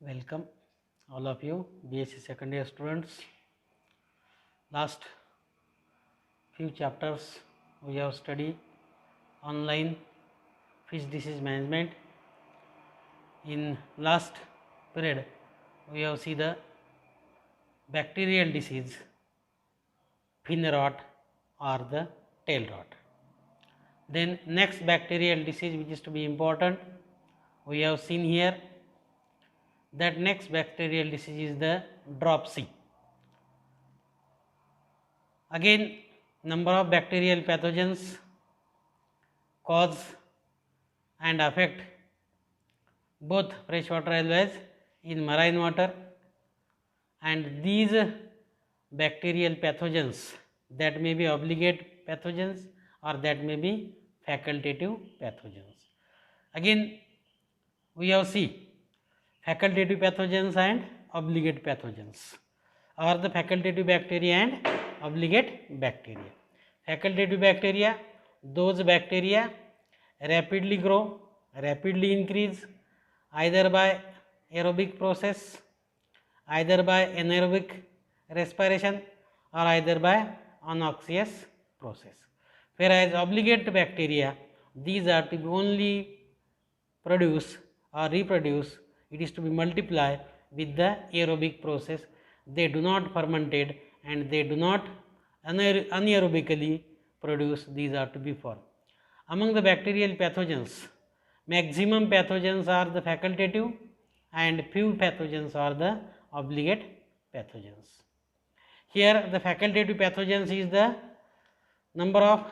Welcome all of you BSc second year students. Last few chapters we have studied online fish disease management. In last period we have seen the bacterial disease, fin rot or the tail rot. Then next bacterial disease which is to be important, we have seen here that next bacterial disease is the dropsy. Again, number of bacterial pathogens cause and affect both freshwater as well as in marine water, and these bacterial pathogens that may be obligate pathogens or that may be facultative pathogens. Again, we have seen facultative pathogens and obligate pathogens, or the facultative bacteria and obligate bacteria. Facultative bacteria, those bacteria rapidly grow, rapidly increase either by aerobic process, either by anaerobic respiration or either by anoxious process. Whereas obligate bacteria, these are to be only produce or reproduce, it is to be multiply with the aerobic process. They do not fermented and they do not anaerobically produce, these are to be formed. Among the bacterial pathogens, maximum pathogens are the facultative and few pathogens are the obligate pathogens. Here the facultative pathogens is the number of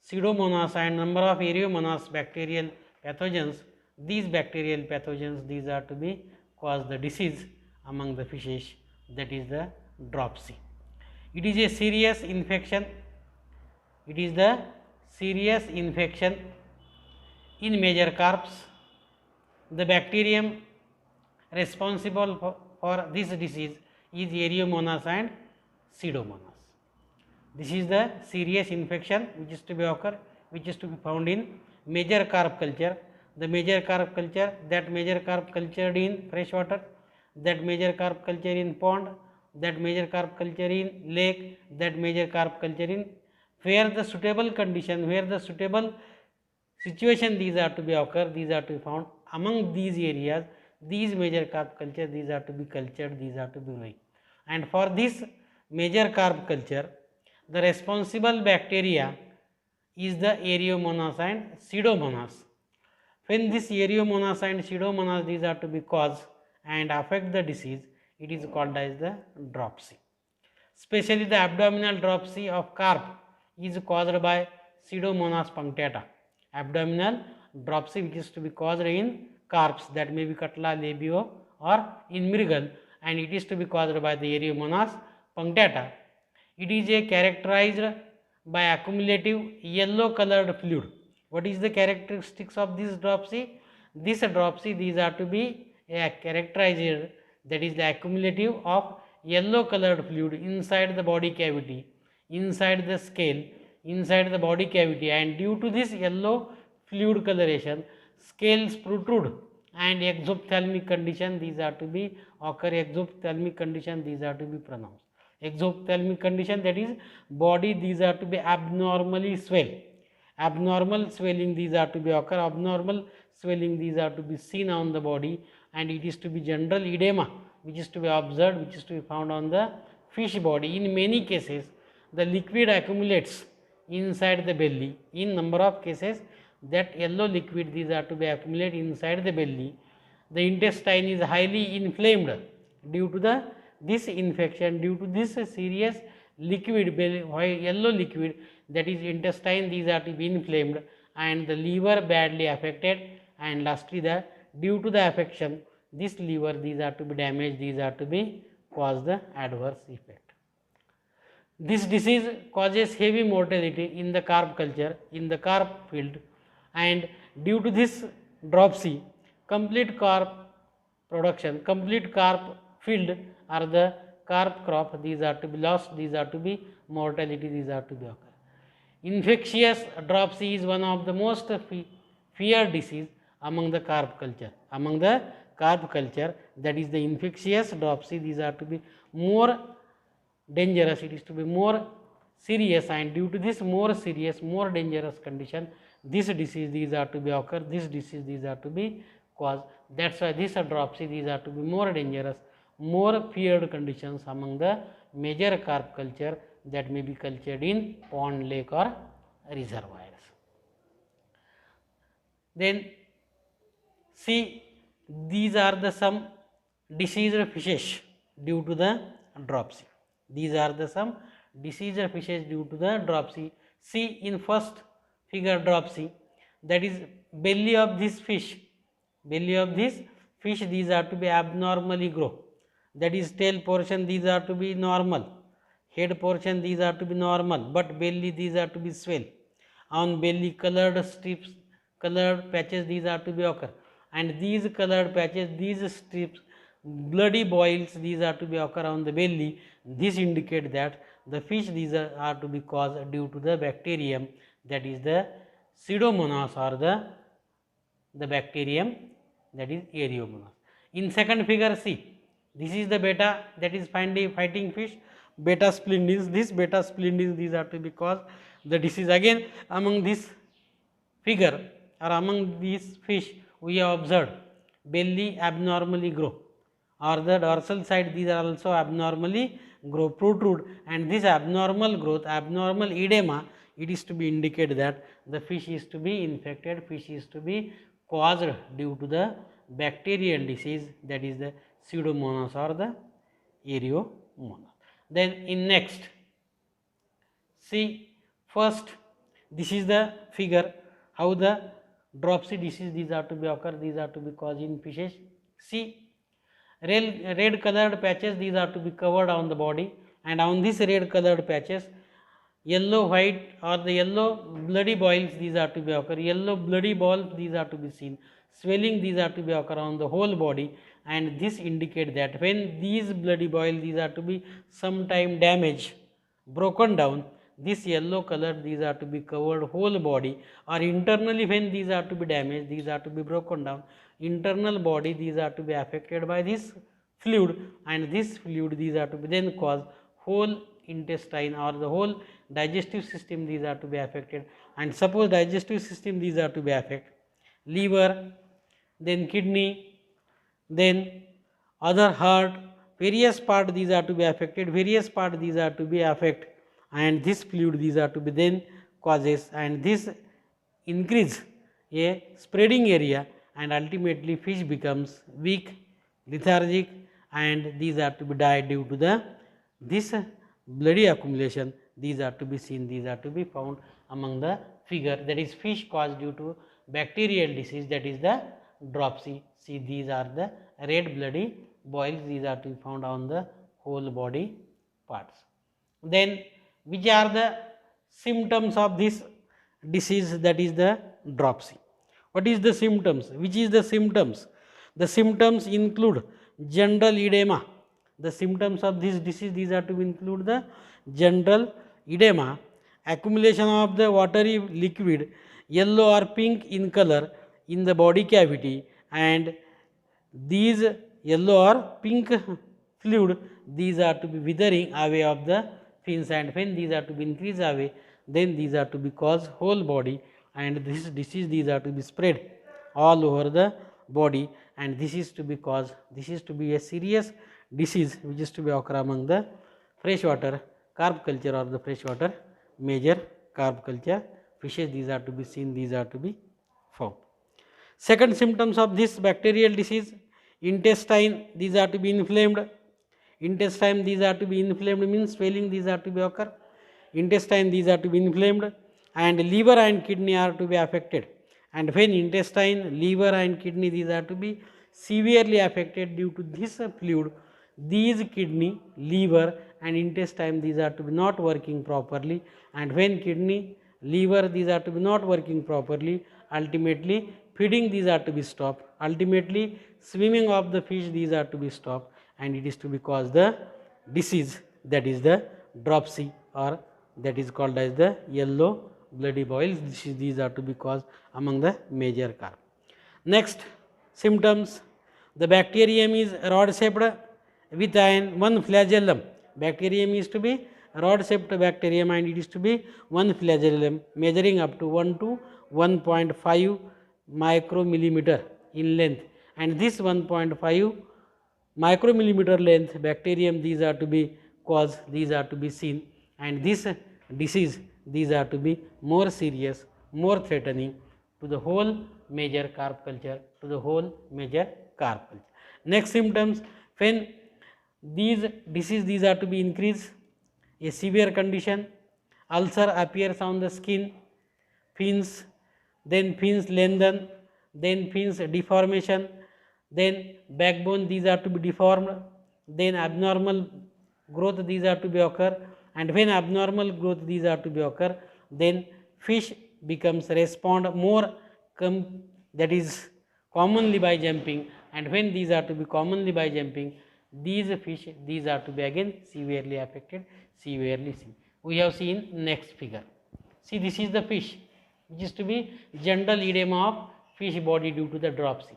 Pseudomonas and number of Aeromonas bacterial pathogens. These bacterial pathogens, these are to be cause the disease among the fishes, that is the dropsy. It is a serious infection. It is the serious infection in major carps. The bacterium responsible for this disease is Aeromonas and Pseudomonas. This is the serious infection which is to be occur, which is to be found in major carp culture. The major carp culture, that major carp cultured in freshwater, that major carp culture in pond, that major carp culture in lake, that major carp culture in where the suitable condition, where the suitable situation these are to be occur, these are to be found among these areas. These major carp culture, these are to be cultured, these are to be growing. And for this major carp culture, the responsible bacteria is the Aeromonas and Pseudomonas. When this Aeromonas and Pseudomonas, these are to be cause and affect the disease, it is called as the dropsy. Especially the abdominal dropsy of carp is caused by Pseudomonas punctata. Abdominal dropsy which is to be caused in carps, that may be Catla, labio or in mrigal, and it is to be caused by the Aeromonas punctata. It is a characterized by accumulative yellow colored fluid. What is the characteristics of this dropsy? This dropsy, these are to be characterized, that is the accumulative of yellow colored fluid inside the body cavity, inside the scale, inside the body cavity, and due to this yellow fluid coloration, scales protrude and exophthalmic condition, these are to be occur. Exophthalmic condition, these are to be pronounced. Exophthalmic condition, that is body, these are to be abnormally swell. Abnormal swelling, these are to be occur. Abnormal swelling, these are to be seen on the body, and it is to be general edema which is to be observed, which is to be found on the fish body. In many cases the liquid accumulates inside the belly. In number of cases that yellow liquid, these are to be accumulate inside the belly. The intestine is highly inflamed due to this infection, due to this serious liquid, yellow liquid, that is intestine, these are to be inflamed, and the liver badly affected, and lastly the due to the affection, this liver, these are to be damaged, these are to be cause the adverse effect. This disease causes heavy mortality in the carp culture, in the carp field, and due to this dropsy, complete carp production, complete carp field or the carp crop, these are to be lost, these are to be mortality, these are to be occur. Infectious dropsy is one of the most feared disease among the carp culture, among the carp culture, that is the infectious dropsy. These are to be more dangerous, it is to be more serious, and due to this more serious, more dangerous condition, this disease these are to be occur, this disease these are to be caused. That is why this dropsy these are to be more dangerous, more feared conditions among the major carp culture that may be cultured in pond, lake or reservoirs. Then see, these are the some diseased fishes due to the dropsy. These are the some diseased fishes due to the dropsy. See in first figure dropsy, that is belly of this fish. Belly of this fish these are to be abnormally grow. That is tail portion these are to be normal. Head portion these are to be normal, but belly these are to be swell. On belly colored strips, colored patches these are to be occur, and these colored patches, these strips, bloody boils these are to be occur on the belly. This indicate that the fish these are to be caused due to the bacterium, that is the Pseudomonas or the bacterium, that is Aeromonas. In second figure see, this is the beta, that is fighting fish, beta splendens. This beta splendens these are to be caused the disease. Again among this figure or among these fish we have observed belly abnormally grow, or the dorsal side these are also abnormally grow, protrude, and this abnormal growth, abnormal edema, it is to be indicate that the fish is to be infected, fish is to be caused due to the bacterial disease, that is the Pseudomonas or the Aeromonas. Then in next, see first, this is the figure how the dropsy disease these are to be occur, these are to be caused in fishes. See red colored patches these are to be covered on the body, and on this red colored patches yellow, white or the yellow bloody boils these are to be occur, yellow bloody balls these are to be seen, swelling these are to be occur on the whole body, and this indicate that when these bloody boils these are to be sometime damaged, broken down, this yellow color these are to be covered whole body, or internally when these are to be damaged, these are to be broken down, internal body these are to be affected by this fluid, and this fluid these are to be then cause whole intestine or the whole digestive system these are to be affected. And suppose digestive system these are to be affected, liver, then kidney, then other heart, various part these are to be affected, various part these are to be affected, and this fluid these are to be then causes, and this increase a spreading area, and ultimately fish becomes weak, lethargic, and these are to be die due to the this bloody accumulation these are to be seen, these are to be found among the figure, that is fish caused due to bacterial disease, that is the dropsy. See these are the red bloody boils these are to be found on the whole body parts. Then which are the symptoms of this disease, that is the dropsy? What is the symptoms? Which is the symptoms? The symptoms include general edema. The symptoms of this disease these are to include the general edema, accumulation of the watery liquid yellow or pink in color in the body cavity, and these yellow or pink fluid these are to be withering away of the fins, and when these are to be increased away, then these are to be cause whole body, and this disease these are to be spread all over the body, and this is to be cause, this is to be a serious disease which is to be occur among the freshwater carp culture or the freshwater major carp culture fishes, these are to be seen, these are to be found. Second symptoms of this bacterial disease, intestine these are to be inflamed, intestine these are to be inflamed means swelling these are to be occur, intestine these are to be inflamed, and liver and kidney are to be affected, and when intestine, liver and kidney these are to be severely affected due to this fluid, these kidney, liver and intestine these are to be not working properly, and when kidney, liver these are to be not working properly, ultimately feeding these are to be stopped, ultimately swimming of the fish these are to be stopped, and it is to be cause the disease, that is the dropsy, or that is called as the yellow bloody boils. These are to be caused among the major carp. Next symptoms, The bacterium is rod shaped with one flagellum. Bacterium is to be rod shaped bacterium and it is to be one flagellum measuring up to 1 to 1.5 micromillimeter in length, and this 1.5 micromillimeter length bacterium, these are to be cause, these are to be seen, and this disease, these are to be more serious, more threatening to the whole major carp culture, to the whole major carp culture. Next symptoms, when these disease, these are to be increased, a severe condition, ulcer appears on the skin, fins, then fins lengthen, then fins deformation, then backbone, these are to be deformed, then abnormal growth, these are to be occur, and when abnormal growth, these are to be occur, then fish becomes respond more that is commonly by jumping, and when these are to be commonly by jumping, these fish, these are to be again severely affected, severely seen. We have seen next figure. See, this is the fish which is to be general edema of fish body due to the dropsy.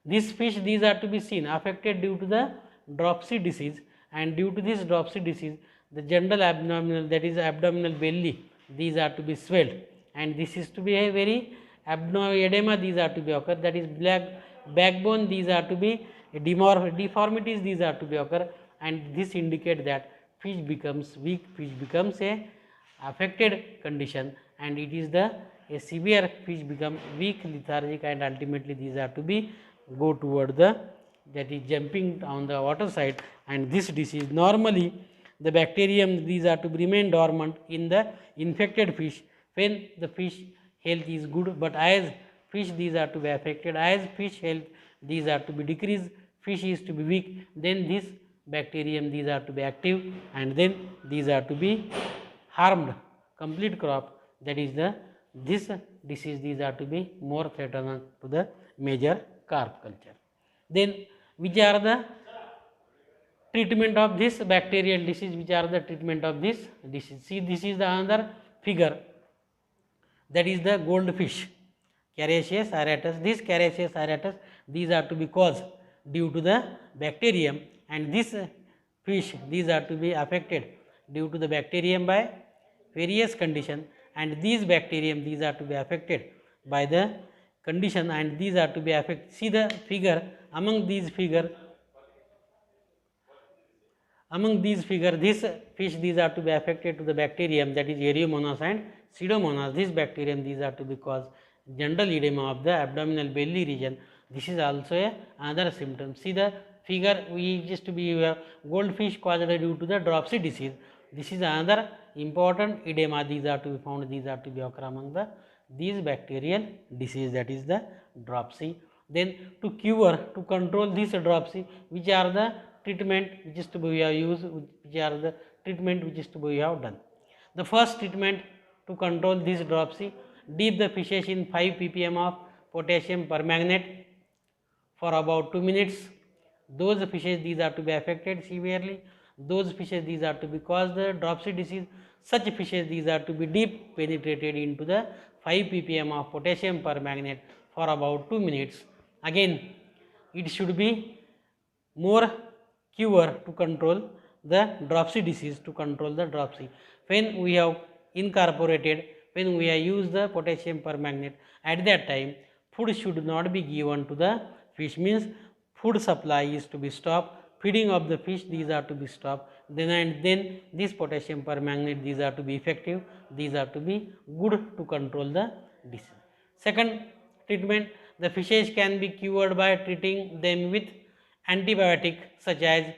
This fish, these are to be seen affected due to the dropsy disease, and due to this dropsy disease, the general abdominal, that is abdominal belly, these are to be swelled, and this is to be a very edema, these are to be occur, that is black backbone, these are to be deformities, these are to be occur, and this indicate that fish becomes weak, fish becomes a affected condition, and it is the a severe fish become weak, lethargic, and ultimately these are to be go toward the, that is jumping on the water side, and this disease normally the bacterium, these are to remain dormant in the infected fish when the fish health is good, but as fish, these are to be affected, as fish health, these are to be decreased, fish is to be weak, then this bacterium, these are to be active, and then these are to be harmed complete crop, that is the this disease, these are to be more threatened to the major carp culture. Then which are the treatment of this bacterial disease, which are the treatment of this disease? See, this is the another figure, that is the goldfish, Cariaceus auratus. This Cariaceus auratus, these are to be caused due to the bacterium, and this fish, these are to be affected due to the bacterium by various condition, and these bacterium, these are to be affected by the condition, and these are to be affected. See the figure, among these figure, this fish, these are to be affected to the bacterium, that is Eriomonas and Pseudomonas. This bacterium, these are to be cause general edema of the abdominal belly region. This is also another symptom. See the figure, we just to be goldfish caused due to the dropsy disease. This is another important edema, these are to be found, these are to be occur among the these bacterial disease, that is the dropsy. Then to cure, to control this dropsy, which are the treatment which is to be used, which are the treatment which is to be have done. The first treatment to control this dropsy, dip the fishes in 5 ppm of potassium permanganate for about 2 minutes. Those fishes, these are to be affected severely, those fishes, these are to be cause the dropsy disease, such fishes, these are to be deep penetrated into the 5 ppm of potassium permanganate for about 2 minutes. Again, it should be more cure to control the dropsy disease, to control the dropsy. When we have incorporated, when we have used the potassium permanganate, at that time food should not be given to the fish, means food supply is to be stopped, feeding of the fish, these are to be stopped, then and then this potassium permanganate, these are to be effective, these are to be good to control the disease. Second treatment, the fishes can be cured by treating them with antibiotic such as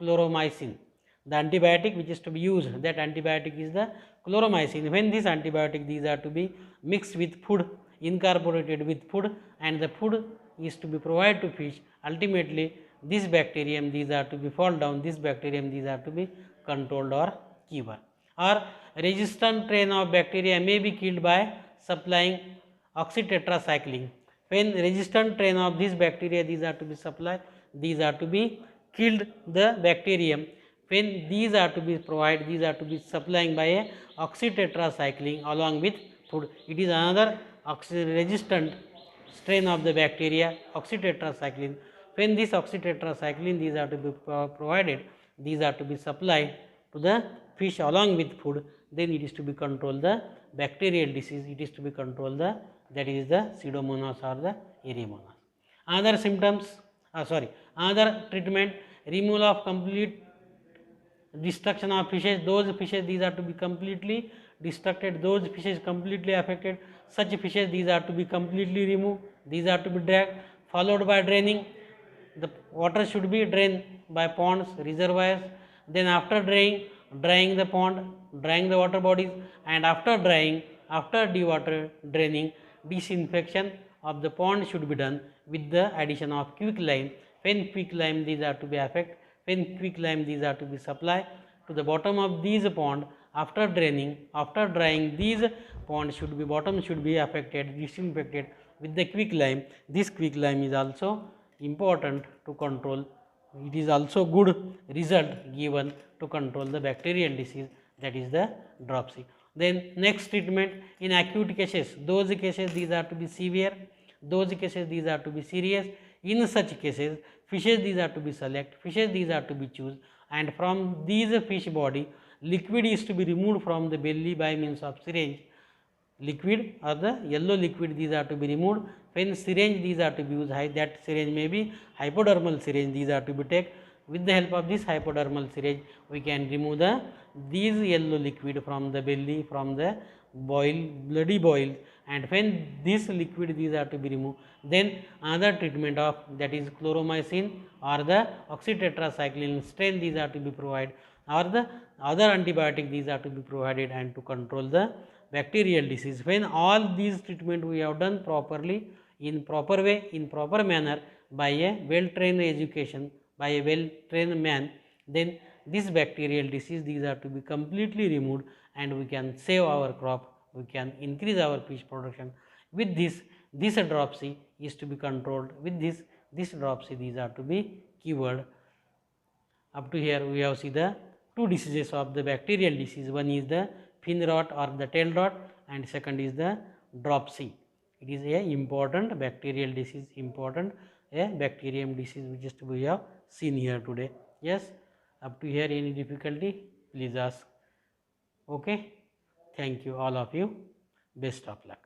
chloromycin. The antibiotic which is to be used, that antibiotic is the chloromycin. When this antibiotic, these are to be mixed with food, incorporated with food, and the food is to be provided to fish, ultimately this bacterium, these are to be fall down, this bacterium, these are to be controlled or cured. Or resistant strain of bacteria may be killed by supplying oxytetracycline. When resistant strain of this bacteria, these are to be supplied, these are to be killed the bacterium. When these are to be provided, these are to be supplying by a oxytetracycline along with food. It is another resistant strain of the bacteria, oxytetracycline. When this oxytetracycline, these are to be provided, these are to be supplied to the fish along with food, then it is to be control the bacterial disease, it is to be control the, that is the Pseudomonas or the Erymonas. Other symptoms, another treatment, removal of complete destruction of fishes, those fishes these are to be completely destructed, those fishes completely affected, such fishes these are to be completely removed, these are to be dragged, followed by draining. The water should be drained by ponds, reservoirs, then after drying the pond, drying the water bodies, and after drying, after dewater draining, disinfection of the pond should be done with the addition of quicklime. When quicklime these are to be affected, when quicklime these are to be supplied to the bottom of these pond after draining, after drying, these ponds should be, bottom should be affected, disinfected with the quicklime. This quicklime is also important to control, it is also good result given to control the bacterial disease, that is the dropsy. Then next treatment in acute cases, those cases these are to be severe, those cases these are to be serious. In such cases, fishes these are to be select, fishes these are to be choose, and from these fish body liquid is to be removed from the belly by means of syringe. Liquid or the yellow liquid these are to be removed. When syringe these are to be used, that syringe may be hypodermal syringe, these are to be taken. With the help of this hypodermal syringe, we can remove the these yellow liquid from the belly, from the bloody boil, and when this liquid these are to be removed, then another treatment of, that is chloromycin or the oxytetracycline strain these are to be provided, or the other antibiotic these are to be provided, and to control the bacterial disease. When all these treatment we have done properly, in proper way, in proper manner, by a well trained education, by a well trained man, then this bacterial disease these are to be completely removed, and we can save our crop, we can increase our fish production. With this dropsy is to be controlled, with this dropsy these are to be cured. Up to here we have seen the two diseases of the bacterial disease, one is the fin rot or the tail rot, and second is the dropsy. It is a important bacterial disease, important a bacterium disease which is we have seen here today. Yes, up to here any difficulty please ask. Okay, thank you all of you, best of luck.